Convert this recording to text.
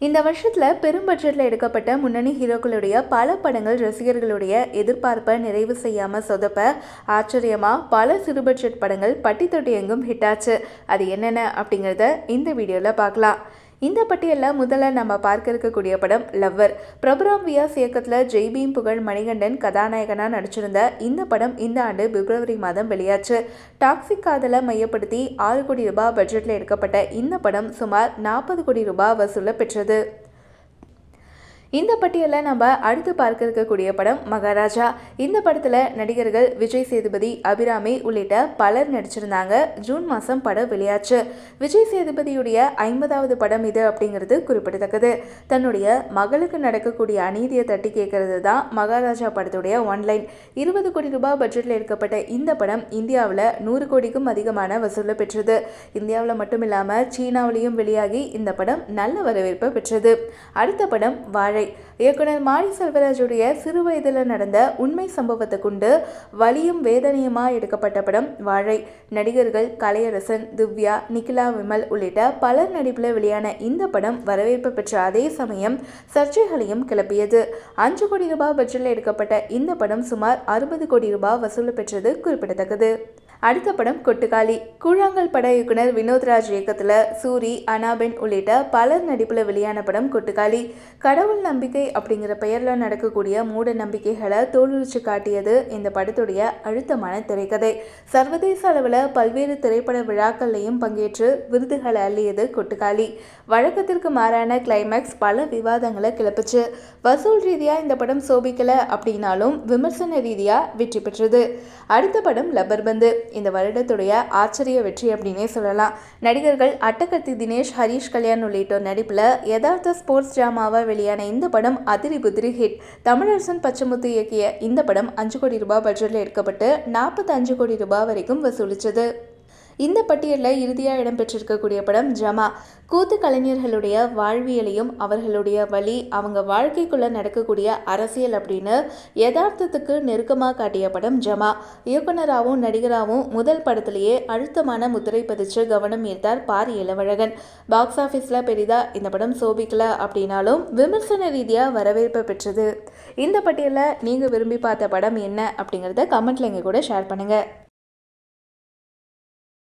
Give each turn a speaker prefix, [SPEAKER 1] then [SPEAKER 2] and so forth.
[SPEAKER 1] இந்த வருஷத்துல பெரும் பட்ஜெட்ல எடுக்கப்பட்ட முன்னணி ஹீரோக்களுடைய பல படங்கள் ரசிகர்களுடைய எதிர்பார்ப்பை நிறைவு செய்யாம சொதப்ப ஆச்சரியமா பல சிறு பட்ஜெட் படங்கள் பட்டி தொட்டி எங்கும் ஹிட் ஆச்சு. அது என்னென்ன அப்படிங்கிறத இந்த வீடியோல பார்க்கலாம். இந்த பட்டியலில் முதல்ல நம்ம பார்க்க இருக்கக்கூடிய படம் லவ்வர். பிரபுராம் வியாஸ் இயக்கத்தில் ஜெய்பீம் புகழ் மணிகண்டன் கதாநாயகனாக நடிச்சிருந்த இந்த படம் இந்த ஆண்டு பிப்ரவரி மாதம் வெளியாச்சு. டாக்ஸிக் காதலை மையப்படுத்தி 6 கோடி ரூபாய் பட்ஜெட்டில் எடுக்கப்பட்ட இந்த படம் சுமார் 40 கோடி ரூபாய் வசூலை பெற்றது. இந்த பட்டியலில் நம்ம அடுத்து பார்க்க இருக்கக்கூடிய படம் மகாராஜா. இந்த படத்தில் நடிகர்கள் விஜய் சேதுபதி, அபிராமி உள்ளிட்ட பலர் நடிச்சிருந்தாங்க. ஜூன் மாதம் படம் வெளியாச்சு. விஜய் சேதுபதியுடைய 50வது படம் இது அப்படிங்கிறது குறிப்பிடத்தக்கது. தன்னுடைய மகளுக்கு நடக்கக்கூடிய அநீதியை தட்டி கேட்கறது தான் மகாராஜா படத்துடைய ஒன்லைன். 20 கோடி ரூபாய் பட்ஜெட்டில் எடுக்கப்பட்ட இந்த படம் இந்தியாவில் 100 கோடிக்கும் அதிகமான வசூலை பெற்றது. இந்தியாவில் மட்டும் இல்லாமல் சீனாவிலையும் வெளியாகி இந்த படம் நல்ல வரவேற்பை பெற்றது. அடுத்த படம் வாழை. இயக்குனர் மாரி செல்வராஜுடைய சிறு வயதில் நடந்த உண்மை சம்பவத்தை கொண்டு வலியும் வேதனையுமா எடுக்கப்பட்ட படம் வாழை. நடிகர்கள் கலையரசன், திவ்யா, நிகிலா விமல் உள்ளிட்ட பலர் நடிப்பில் வெளியான இந்த படம் வரவேற்பு பெற்ற அதே சமயம் சர்ச்சைகளையும் கிளப்பியது. 5 கோடி ரூபாய் பட்ஜெட்டில் எடுக்கப்பட்ட இந்த படம் சுமார் 60 கோடி ரூபாய் வசூல் பெற்றது குறிப்பிடத்தக்கது. அடுத்த படம் கொட்டுக்காளி. கூழாங்கல் பட இயக்குனர் வினோத்ராஜ் இயக்கத்தில் சூரி, அனாபென் உள்ளிட்ட பலர் நடிப்பில் வெளியான படம் கொட்டுக்காளி. கடவுள் நம்பிக்கை அப்படிங்கிற பெயரில் நடக்கக்கூடிய மூட நம்பிக்கைகளை தோலுரிச்சு காட்டியது இந்த படத்துடைய அழுத்தமான திரைக்கதை. சர்வதேச அளவில் பல்வேறு திரைப்பட விழாக்கள்லையும் பங்கேற்று விருதுகளை அள்ளியது கொட்டுக்காளி. வழக்கத்திற்கு மாறான கிளைமேக்ஸ் பல விவாதங்களை கிளப்புச்சு. வசூல் ரீதியாக இந்த படம் சோபிக்கலை அப்படின்னாலும் விமர்சன ரீதியாக வெற்றி பெற்றது. அடுத்த படம் லப்பர் பந்து. இந்த வருடத்துடைய ஆச்சரிய வெற்றி அப்படின்னே சொல்லலாம். நடிகர்கள் அட்டகத்தி தினேஷ், ஹரிஷ் கல்யாண் உள்ளிட்டோர் நடிப்பில் யதார்த்த ஸ்போர்ட்ஸ் டிராமாவா வெளியான இந்த படம் அதிரி புதிரி ஹிட். தமிழரசன் பச்சமுத்து இயக்கிய இந்த படம் 5 கோடி ரூபாய் பட்ஜெட்டில் எடுக்கப்பட்டு 45 கோடி ரூபாய் வரைக்கும் வசூலிச்சது. இந்த பட்டியலில் இறுதியாக இடம்பெற்றிருக்கக்கூடிய படம் ஜமா. கூத்து கலைஞர்களுடைய வாழ்வியலையும் அவர்களுடைய வழி, அவங்க வாழ்க்கைக்குள்ளே நடக்கக்கூடிய அரசியல் அப்படின்னு யதார்த்தத்துக்கு நெருக்கமாக காட்டிய படம் ஜமா. இயக்குனராகவும் நடிகராகவும் முதல் படத்திலேயே அழுத்தமான முத்திரை பதிச்சு கவனம் ஈர்த்தார் பாரி இளவழகன். பாக்ஸ் ஆஃபீஸில் பெரிதாக இந்த படம் சோபிக்கல அப்படின்னாலும் விமர்சன ரீதியாக வரவேற்பு பெற்றது. இந்த பட்டியலில் நீங்கள் விரும்பி பார்த்த படம் என்ன அப்படிங்கிறத கமெண்ட்ல எங்கள் கூட ஷேர் பண்ணுங்கள்.